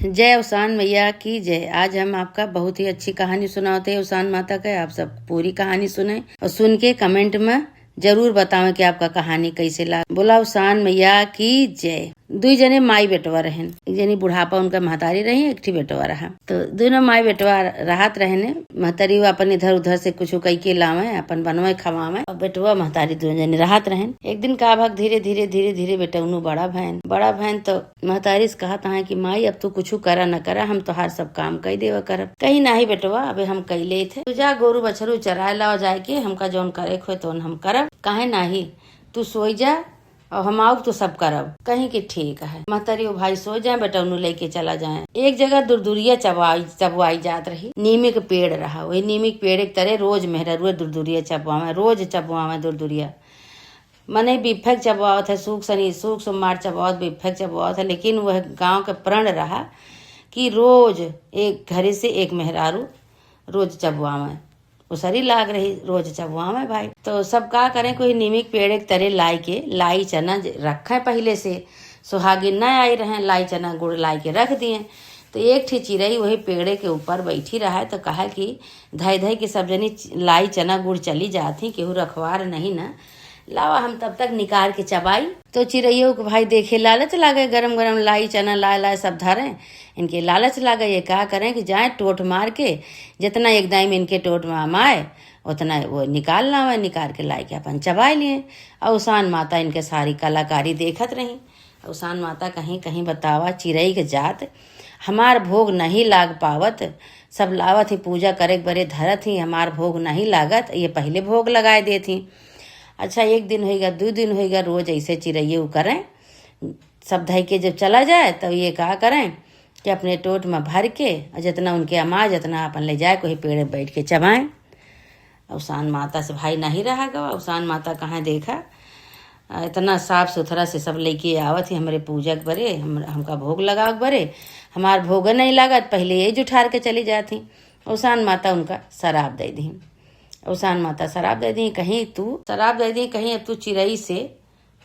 जय उसान मैया की जय। आज हम आपका बहुत ही अच्छी कहानी सुनाते हैं उसान माता का। आप सब पूरी कहानी सुने और सुन के कमेंट में जरूर बतावें कि आपका कहानी कैसे लगा। बोला उसान मैया की जय। दुई जने माई बेटवा रहन। एक जनी बुढ़ापा उनका महतारी रही, एक ठी बेटवा रहा। तो दोनों माई बेटवा राहत रहने। महतारी अपन इधर उधर से कुछ कई के लावे, अपन बनवे खवावे और बेटवा महतारी दोनों जने राहत रहन। एक दिन का भाग धीरे धीरे बेटवनु बड़ा भैन तो महतारी से कहा था कि माई अब तू कुछ करा न करा, हम तोहार सब काम कई देवा करब। कहीं नाही बेटवा, अबे हम कैले थे, तू जा गोरू बछरू चराए लाओ जाए के, हमका जौन करे खोए तो हम करब। काहे नाही, तू सोई जा और हम आओ तो सब करब। कहीं कि ठीक है। महतारी भाई सो जाए, बेटवनु लेके चला जाए। एक जगह दूरदूरिया चबवाई जात रही। नीमी के पेड़ रहा, वही नीमी के पेड़ एक तरह रोज मेहरुआ दूरदूरिया चबवावे, रोज चबवावे दूरदूरिया। मने बिफक चबवावत है, सूख सोमवार चबवावत, बिफक चबवावत है। लेकिन वह गांव के प्रण रहा कि रोज एक घरे से एक मेहरारू रोज चबवावे। उसरी लाग रही रोज चबवावे भाई। तो सब का करें, कोई नीमिक पेड़ एक तरह लाई चना रखे पहले से, सुहागिन न आई रहे, लाई चना गुड़ लाई के रख दिए। तो एक ठी चिड़ई वही पेड़े के ऊपर बैठी रहा। तो कहा कि धई के सब जनी लाई चना गुड़ चली जाती, केहू रखवार नहीं ना, लावा हम तब तक निकाल के चबाई। तो चिड़ैयों को भाई देखे लालच लागे, गरम गरम लाई चना लाए सब धरे। इनके लालच लागे, ये क्या करें कि जाए टोट मार के, जितना एक दाई में इनके टोट में आमाए उतना वो निकाल लावे, निकाल के लाई के अपन चबाई लिए। और उसान माता इनके सारी कलाकारी देखत रही। उसान माता कहीं कहीं बतावा चिड़ई के जात हमार भोग नहीं लाग पावत, सब लावत ही पूजा करे बरे धरत ही, हमार भोग नहीं लागत, ये पहले भोग लगाए देती। अच्छा, एक दिन होएगा, 2 दिन होएगा, रोज ऐसे चिड़ैये करें। सब धई के जब चला जाए तब ये कहा करें कि अपने टोट में भर के जितना उनके अमाज जितना अपन ले जाए, कोई पेड़ बैठ के चबाएं। उसान माता से भाई नहीं रहा गवा। उसान माता कहाँ देखा इतना साफ सुथरा से सब लेके आवत ही हमारे पूजा के बरे, हमका भोग लगा के बरे, हमार भोग नहीं लागत, पहले ये जुठार के चली जाती। उसान माता उनका शराब दे दी। उसान माता शराब दे दी, कहीं अब तू चिड़ई से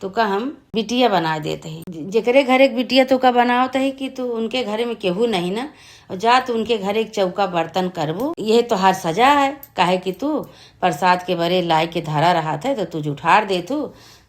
तो का हम बिटिया बना देते हैं। जेकरे घर एक बिटिया तो का बनावत है कि तू उनके घरे में केहू नहीं ना, और जा तू उनके घर एक चौका बर्तन करबू, यह तो हर सजा है। काहे कि तू प्रसाद के बरे लाई के धरा रहा था, तो तू जुठार दे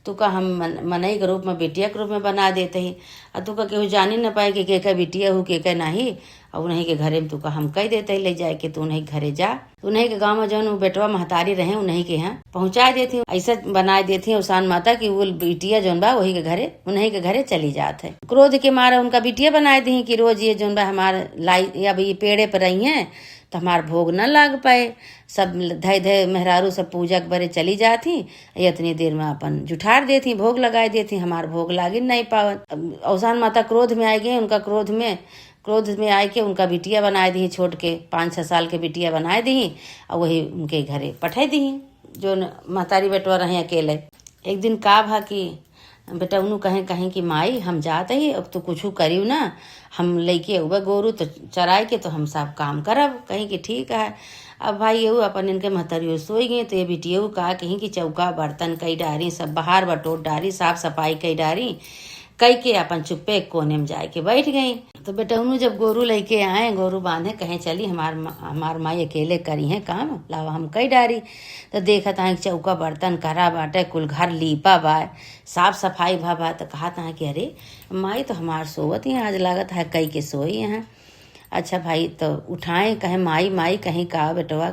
तू का हम मनई के रूप में, बिटिया के रूप में बना देते ही। और तू का केहू जानी न पाए कि के बिटिया हो के नहीं। और उन्हीं के घरे में तू का हम कह देते ही ले जाए कि तू उन्हीं घरे जा, उन्हीं के गांव में जौन बेटवा महतारी रहे उन्हीं के यहाँ पहुंचा देती। ऐसा बना देती उसान माता की वो बिटिया जौन बा वही के घरे, उन्हीं के घरे चली जात है। क्रोध के मारे उनका बिटिया बनाए दी कि रोज ये जौन बा हमारे लाई अब ये पेड़े पर रही है तो हमार भोग न लाग पाए। सब धय मेहरारू सब पूजा के बरे चली जाती, इतनी देर में अपन जुठार देती, भोग लगाए देती, हमार भोग लागे नहीं पावत। उसान माता क्रोध में आई गई। उनका क्रोध में आए के उनका बिटिया बनाए दी, छोड़ के 5-6 साल के बिटिया बनाए दी और वही उनके घरे पठाई दी, जो महतारी बेटवा रहे अकेले। एक दिन का भा कि बेटवनु कहीं कि माई हम जाते ही, अब तो कुछ करियो ना, हम लेके उबे गोरू तो चराए के तो हम सब काम करब। कहीं कि ठीक है। अब भाई ये अपन इनके महतरियो सोई गए, तो ये बिटिया कहा कहीं कि चौका बर्तन कई डारी, सब बाहर बटोर डारी, साफ सफाई कई डारी, कई के अपन चुप्पे कोने में जाए के बैठ गई। तो बेटवनु जब गोरू लेके आए, गोरू बांधे, कहीं चली हमार माई अकेले करी है काम, लावा हम कई डारी। तो देखा था चौका बर्तन करा बाटे, कुल घर लीपा बा, साफ सफाई भा। तो कहा था कि अरे माई तो हमार सोवत ही आज लागत है कई के सोई है। अच्छा भाई, तो उठाए, कहे माई कहीं का बेटवा,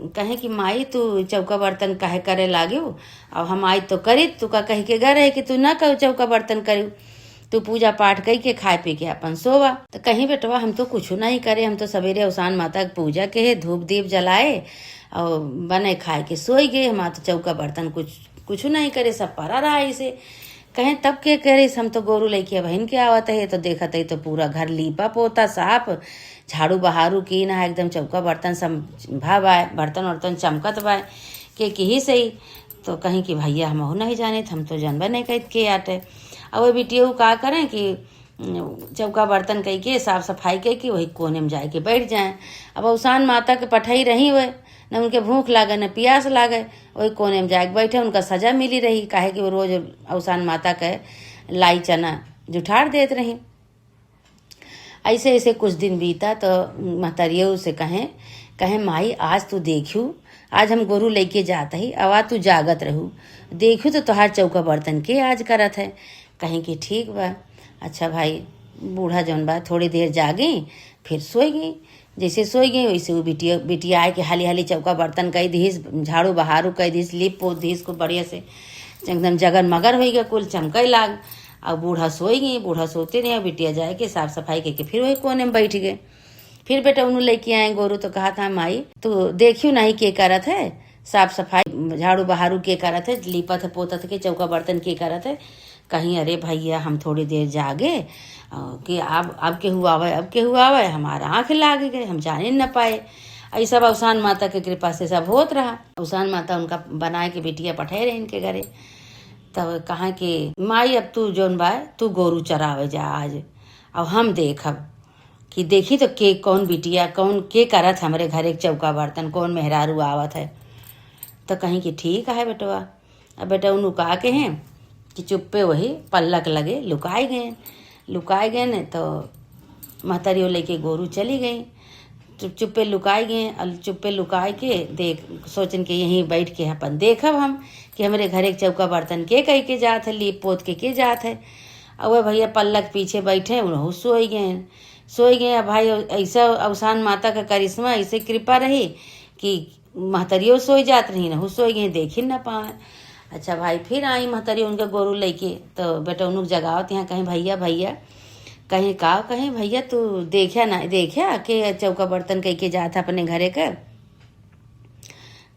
कहे कि माई तू चौका बर्तन काहे करे लागे, और हम आई तो करी, तू का कह के गर है कि तू ना कहो चौका बर्तन करी, तू पूजा पाठ कई के खाए पी के अपन सोवा। तो कहीं बेटवा हम तो कुछ नहीं करे, हम तो सवेरे उसान माता की पूजा के धूप दीप जलाए और बने खाए के सोई गए, हम तो चौका बर्तन कुछ नहीं करे, सब परा रहा इसे। कहें तब के करे, हम तो गोरू लेके बहन के आवत है, तो देखत है तो पूरा घर लीपा पोता साफ, झाड़ू बहारू की ना, एकदम चौका बर्तन सब भाई, बर्तन वर्तन चमकत बा के ही सही। तो कहीं कि भैया हम नहीं जाने, हम तो जानबे नहीं कहते के आटे। अब वो बिटिया का करें कि चौका बर्तन कई के साफ सफाई कई के वही कोने में जाए के बैठ जाए। अब उसान माता के पठाई रही हुए, न उनके भूख लागे न प्यास लागे, वही कोने में जाके बैठे, उनका सजा मिली रही। काहे कि वो रोज उसान माता के लाई चना जुठार देत रही। ऐसे ऐसे कुछ दिन बीता तो महतरिया से कहे माई आज तू देखियो, आज हम गोरू लेके जाता ही, अवा तू जागत रहू, देखियो तो तुहार चौका बर्तन के आज करत है। कहीं कि ठीक बा। अच्छा भाई बूढ़ा जौन बा थोड़ी देर जागी, फिर सोई गई। जैसे सोई गई वैसे वो बिटिया आए के हाली हाली चौका बर्तन कई दीस, झाड़ू बहारू कई दीस, लीप पोत दीस को बढ़िया से, एकदम जगर मगर हो गया, कुल चमकई लाग। अब बूढ़ा सोई गई, बूढ़ा सोते नहीं, बिटिया जाए के साफ सफाई करके फिर वही कोने में बैठ गए। फिर बेटा उन्होंने लेके आए गोरू, तो कहा था माई तो देखियो नहीं के करत है, साफ सफाई झाड़ू बहारू के करत है, लीपत है पोतत के चौका बर्तन के करत है। कहीं अरे भैया हम थोड़ी देर जागे कि अब के हुआ आवे, अब के हुआ आवे, हमारा आँख लाग गए, हम जाने न पाए। ऐसा अवसान माता के कृपा से सब होत रहा। अवसान माता उनका बनाए के बिटिया पठाए रहे इनके घरे। तब कहा कि माई अब तू जौन बा तू गोरू चरावे जा आज, अब हम देखब कि देखी तो के कौन बिटिया कौन के करत हमारे घरे चौका बर्तन, कौन मेहरारू आवत है। तो कहीं कि ठीक है बेटवा। अब बेटा उन लुका के हैं कि चुप्पे वही पल्लक लगे लुकाए गए न। तो महतरियों लेके गोरू चली गई, चुप्पे लुकाए गए। और चुप्पे लुकाए के देख सोचन के यहीं बैठ के अपन देखब हम कि हमारे घर एक चौका बर्तन के कही के जात है, लीप पोत के जात है। और वह भैया पल्लक पीछे बैठे उन्हों सोई गए। भाई ऐसा अवसान माता का करिश्मा, ऐसे कृपा रही कि महतरियों सोई जात रही न, सोई गए देख ही न पाए। अच्छा भाई फिर आई महतरी उनके गोरू लेके, तो बेटा उन जगावत यहाँ कहीं भैया कहीं कहीं भैया तू देखा कि चौका बर्तन कह के जाता अपने घरे का।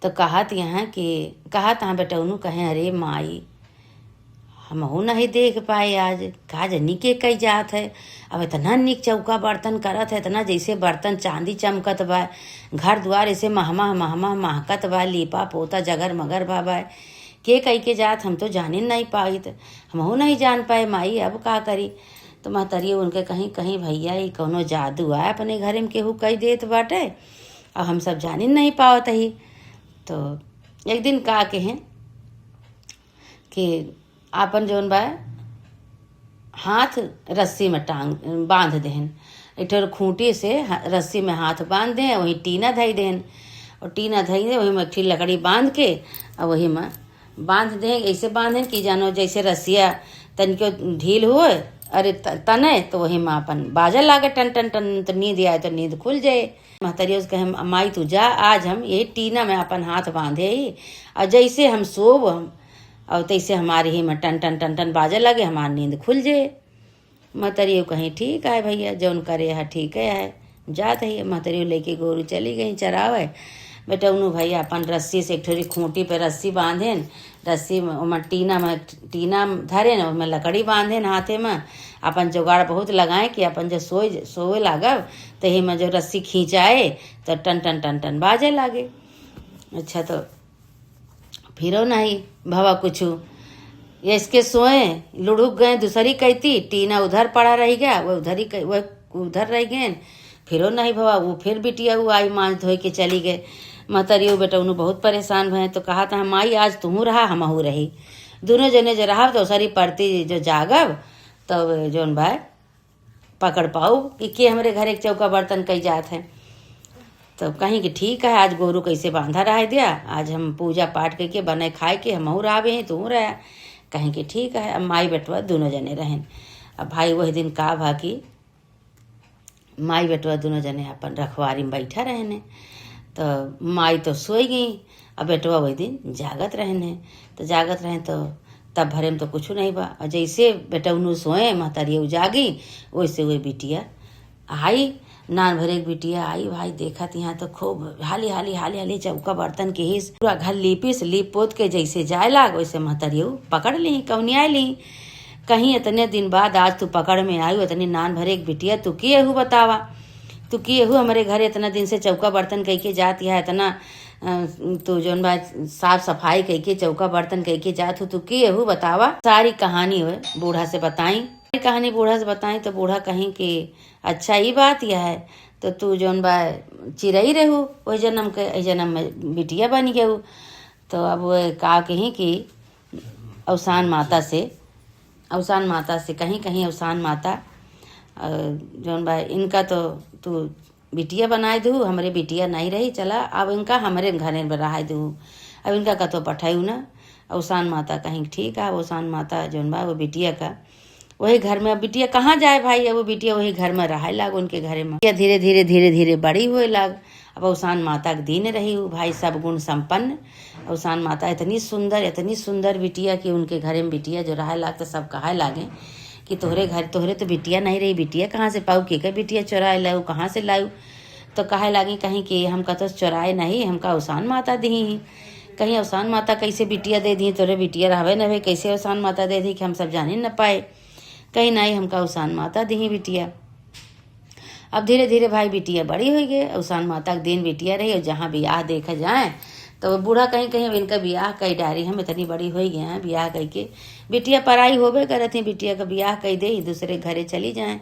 तो कहा था बेटा उन्हों कहें अरे माई हमहू नहीं देख पाए आज, कहा जनी के कई जात है। अब इतना निक चौका बर्तन करत है, इतना जैसे बर्तन चांदी चमकत बा, घर द्वार ऐसे महमा महकत बा, लीपा पोता जगर मगर बा के कई के जात हम तो जाने नहीं पाई, तो हमहू नहीं जान पाए माई अब का करी। तो महतरिया उनके कहीं भैया ये कौनो जादू आए अपने घरे में केहू कई देत बाटे और हम सब जाने नहीं पावत ही। तो एक दिन का के हैं कि आपन जौन बा हाथ रस्सी में बांध देहन, एक खूंटी से रस्सी में हाथ बांध दें, वही टीना धई देहन, और टीना धई दे वही में एक लकड़ी बांध के और वही में बांध दें। ऐसे बांधें कि जानो जैसे रस्सिया तनिको ढील हुए अरे तने, तो वही में अपन बाजा लागे टन टन टन, तो नींद आए तो नींद खुल जाए। महतरिया कहे माई तू जा, आज हम ये टीना में अपन हाथ बांधे ही, और जैसे हम सोब हम और तैसे हमारे ही में टन टन टन टन बाजा लगे, हमारी नींद खुल जाए। महतरिया कहीं ठीक है भैया जौन करे है ठीक है जात है। महतरिया लेके गोरू चली गई चरावे। बेटा उन्हों भैया अपन रस्सी से एक थोड़ी खूंटी पे रस्सी बांधेन, रस्सी में टीना धरे न, उसमें लकड़ी बांधेन हाथे में, अपन जुगाड़ बहुत लगाए कि अपन जो सोए लागब तो ही में जो रस्सी खींचाए तो टन टन टन टन बाजे लागे। अच्छा तो फिरो नहीं भवा कुछ इसके सोए लुढ़क गए, दूसरी कहती टीना उधर पड़ा रह गया, वह उधर रह गए। फिरो नहीं भवा वो फिर बिटिया वो आई मांझ धोई के चली गए। महतरियो बेटा उन्होंने बहुत परेशान भये, तो कहा था माई आज तुहू रहा हमहू रही, दोनों जने जो रहा तो सारी पड़ती जो जागब तब तो जौन भाई पकड़ पाऊ कि के हमारे घर एक चौका बर्तन कई जात है। तो कहीं कि ठीक है आज गोरू कैसे बांधा रह दिया, आज हम पूजा पाठ करके बने खाए के हमहू रहा तू रहा। कहीं कि ठीक है। अब माई बेटवा दोनों जने रहें। अब भाई वही दिन का भा कि माई बेटवा दोनों जने अपन रखवारी में बैठा रहने। तो माई तो सोई गई, अब बेटवा वही दिन जागत रहने। तो जागत रहें तो तब भरे में तो कुछ नहीं बा, और जैसे बेटा उन्हों सोए महतरिया जागी वैसे वही बिटिया आई, नान भरे एक बिटिया आई। भाई देखा यहाँ तो खूब हाली चौका बर्तन के ही पूरा घर लीप पोत के जैसे जाए लाग, वैसे महतरिया पकड़ ली कौनिया ली। कहीं इतने दिन बाद आज तू पकड़ में आई, इतनी नान भरे एक बिटिया तू किए हु बतावा, तू किए हु हमारे घर इतना दिन से चौका बर्तन कह के जाती है, इतना तू जौन बात साफ सफाई कह के चौका बर्तन कह के जात हो, तू किए हु बतावा। सारी कहानी हुए बूढ़ा से बताई, कहानी बूढ़ा से बताई। तो बूढ़ा कहीं कि अच्छा ये बात यह है, तो तू जौन बा चिरई रहू वही जन्म के जन्म में बिटिया बन गए। तो अब वो का कहीं कि अवसान माता से कहीं अवसान माता जौन भाई इनका तो तू बिटिया बनाए दू, हमारे बिटिया नहीं रही, चला अब इनका हमारे घरे में रहा दू, अब इनका कतो पठाऊ ना। औसान माता कहीं ठीक है, औसान माता जौन बा वो बिटिया का वही घर में, अब बिटिया कहाँ जाए भाई, अब वो बिटिया वही घर में रहा लाग उनके घरे में। धीरे धीरे धीरे धीरे बड़ी हुए लाग। अब औसान माता के दिन रही हूँ भाई, सब गुण संपन्न। औसान माता इतनी सुंदर बिटिया कि उनके घरे में बिटिया जो रहा लाग तो सब कहा लागे कि तोहरे घर तोहरे तो बिटिया नहीं रही, बिटिया कहाँ से पाऊ, के बिटिया चुराए लाऊ, कहाँ से लाऊ। तो कहे लागी कहीं कि हमका तो चुराए नहीं, हमका औसान माता दी, कहीं औसान माता कैसे बिटिया दे दी, तोरे बिटिया रहवे न भे, कैसे औसान माता दे दी कि हम सब जाने न पाए, कहीं नहीं हमका औसान माता दी बिटिया। अब धीरे धीरे भाई बिटिया बड़ी हो गई, औसान माता के दिन बिटिया रही, और जहाँ ब्याह देखा जाए तो बूढ़ा कहीं कहीं इनका ब्याह कई डारी हम इतनी बड़ी हो गए हैं, ब्याह कह के बिटिया पराई होबे करे थी, बिटिया का ब्याह कह दे दूसरे घरे चली जाए।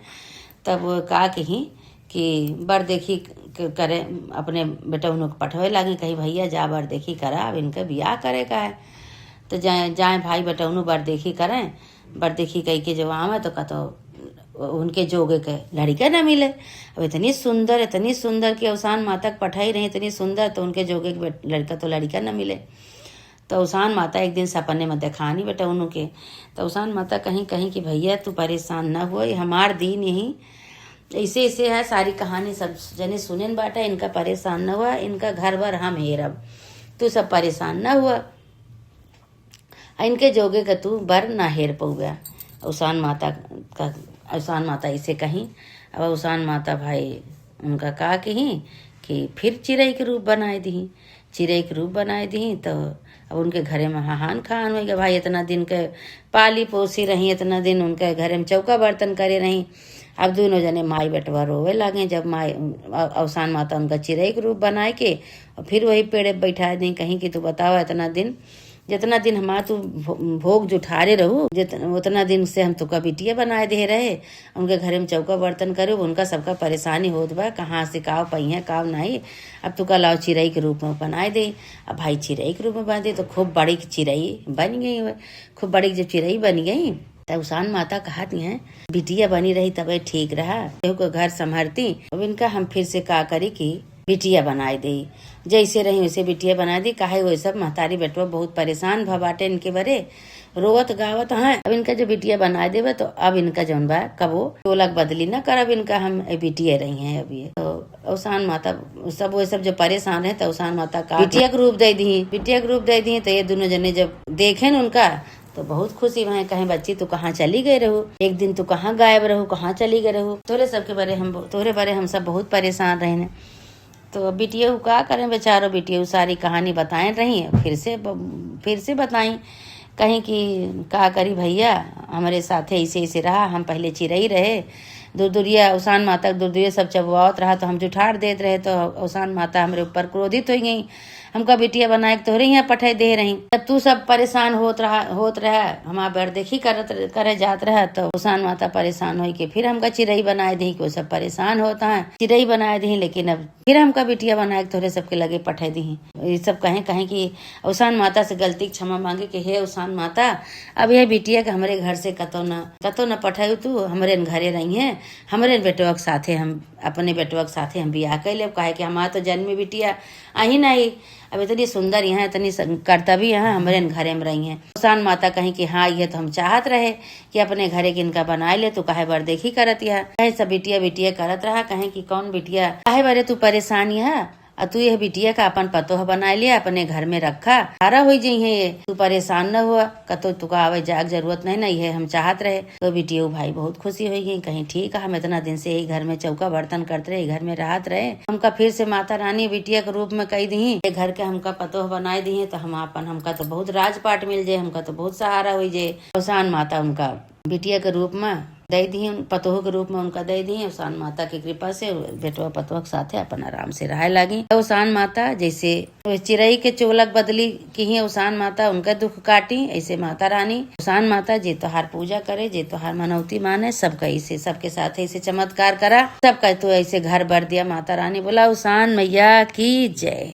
तब का कहीं कि बर देखी करे अपने बेटा उनको पठवे लागे, कहीं भैया जा बर देखी करा, अब इनका ब्याह करे का है। तो जाए भाई बेटौनु बर देखी करें, बर देखी कह के जब आवे तो कतो उनके जोगे के लड़का न मिले। अब इतनी सुंदर कि औसान माता पठाई रही, इतनी सुंदर, तो उनके जोगे के लड़का तो लड़का न मिले। तो औसान माता एक दिन सपने में दिखानी बेटा उन्हों के, तो औसान माता कहीं कहीं कि भैया तू परेशान न हो, हमार दिन यही ऐसे ऐसे है, सारी कहानी सब जने सुने बाटा, इनका परेशान न हुआ, इनका घर भर हम हेरब, तू सब परेशान न हुआ, इनके जोगे का तू बर ना हेर पऊगा। औसान माता इसे कहीं। अब औसान माता भाई उनका का कहीं कि फिर चिड़ै के रूप बनाए दी, चिड़ै के रूप बनाए दी। तो अब उनके घरे में हाहान खान हो गया भाई, इतना दिन के पाली पोसी रही, इतना दिन उनके घरे में चौका बर्तन करे रही। अब दोनों जने माई बेटवा रोवे लागे, जब माई औसान माता उनका चिड़ै के रूप बनाए के और फिर वही पेड़े बैठा दी, कहीं कि तू बताओ इतना दिन जितना दिन हमारा तू भोग जुठारे रहू, उतना दिन से हम तुका बिटिया बनाए दे रहे, उनके घरे में चौका बर्तन करे, उनका सबका परेशानी होत बा, कहाँ से काव पहिया काव नहीं, अब तुका लाओ चिड़ै के रूप में बनाए दे। अब भाई चिड़ै के रूप में बना दे तो खूब बड़ी चिड़ै बन गई, खूब बड़ी जब चिड़ै बन गई तब औसान माता कहती हैं बिटिया बनी रही तबे ठीक रहा, केहू को घर संभरती। अब इनका हम फिर से का करी कि बिटिया बनाए दे, जैसे रही वैसे बिटिया बना दी। काहे वो सब महतारी बेटवा बहुत परेशान भबाटे इनके बरे, रोवत गावत हैं। अब इनका जो बिटिया बनाए देवे तो अब इनका जौन बा कबो टोलक बदली न कर, अब इनका हम बिटिया रही हैं। अब ये तो औसान माता सब वो सब जो परेशान है तो औसान माता का बिटिया के रूप दे दी। तो ये दोनों जने जब देखे न उनका तो बहुत खुशी वहाँ, कहीं बच्ची तू कहाँ चली गई रहू, एक दिन तू कहाँ गायब रहू, कहाँ चली गई रहू, तोरे बारे हम सब बहुत परेशान रहे। तो बिटिया का करें बेचारो, बिटिया सारी कहानी बताएं रही, फिर से बताई कहीं कि का करी भैया हमारे साथ ऐसे ऐसे रहा, हम पहले चिड़ै रहे, दूरदूरिया औसान माता दूरदूरिया सब चबवावत रहा तो हम जुठार देते रहे, तो औसान माता हमारे ऊपर क्रोधित हो गई, हमका बिटिया बनाए तोहरे यहाँ पठाई दे रही। तब तू सब परेशान होत रहा हमारा बर देखी करे जात रहा, तो औसान माता परेशान हो के फिर हमका चिड़ै बनाए दी, को सब परेशान होता है, चिड़ै बनाए दी, लेकिन अब फिर हमका बिटिया बनाए तोहरे सबके लगे पठाई दी। ये सब कहें कि औसान माता से गलती क्षमा मांगे कि हे औसान माता, अब यह बिटिया के हमारे घर से कतो न पठाई, तू हमारे घरे रही है, हमारे बेटवा के साथे हम अपने बेटवा के साथे हम बियाह कैले, काहे कि हमारा तो जन्मी बिटिया आई नहीं, अब इतनी सुंदर यहाँ इतनी कर्तव्य यहाँ हमारे घरे में रही है। औसान माता कहीं कि हाँ ये तो हम चाहत रहे कि अपने घरे के इनका बनाए ले, तो काहे बर देखी करत यह, कहे सब बिटिया करत रहा, कहे कि कौन बिटिया काहे बरे तू परेशान है, और तू यह बिटिया का अपन पतोह बनाए लिया, अपने घर में रखा, सारा हो जाई है, ये तू परेशान न हुआ, कतो तुका आवे जाग जरूरत नहीं, नहीं है हम चाहत रहे। तो बिटिया भाई बहुत खुशी हो गई, कहीं ठीक है, हम इतना दिन से यही घर में चौका बर्तन करते रहे, घर में राहत रहे, हमका फिर से माता रानी बिटिया के रूप में कही दी, घर के हमका पतोह बनाए दी, तो हमका तो बहुत राजपाट मिल जाये, हमका तो बहुत सहारा हो जाये। औसान माता उनका बिटिया के रूप में दे दी, पतोह के रूप में उनका दे दी। औसान माता की कृपा से बेटवा पतोह के साथे अपन आराम से रहे लगी। औसान माता जैसे चिड़ै के चोलक बदली की ही औसान माता उनका दुख काटी, ऐसे माता रानी औसान माता जे तोहार पूजा करे, जे तोहार मनौती माने, सबका ऐसे सबके साथ ऐसे चमत्कार करा, सबका तो ऐसे घर भर दिया। माता रानी बोला औसान मैया की जय।